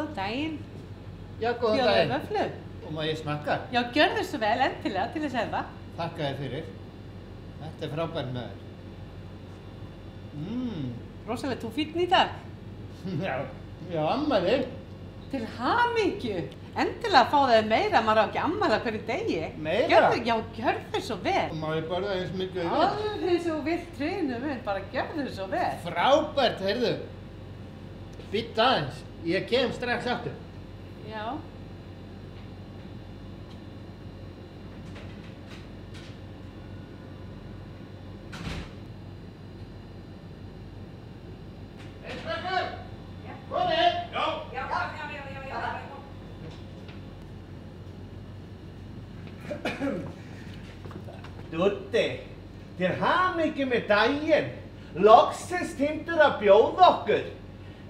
Góðan daginn. Já, góðan Bjóðið daginn. vöfflu. Og má ég smakka? Já, gjörðu svo vel, endilega, til að selva. Þakka þér fyrir. Þetta er frábær með þér. Rosalega, þú fínn í dag. Já, ammæli. Til hamingju. Endilega fá þau meira, maður á ekki ammæla hverju degi. Meira? Gjörðu svo vel. Og má ég borða eins mikið og ég vil? Alveg svo vilt trinu minn, bara gjörðu svo vel. Frábært, heyrðu. Bíddu aðeins, ég kem strax aftur. Já. Strákar! Komið! Dúddi, til hamingju með daginn. Loksins tímdur að bjóða okkur.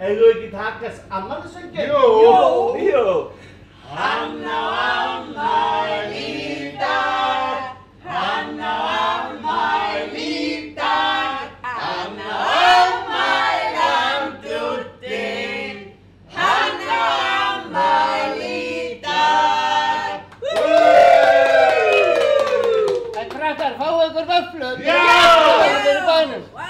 Eigum við ekki takast afmælisönginn? Jú. Hann á afmæli í dag. Hann á afmæli í dag. Hann á afmæli Dúddi. Hann á afmæli í dag. Krakkar, fáu ykkur vöfflur. Já! Það er bænum.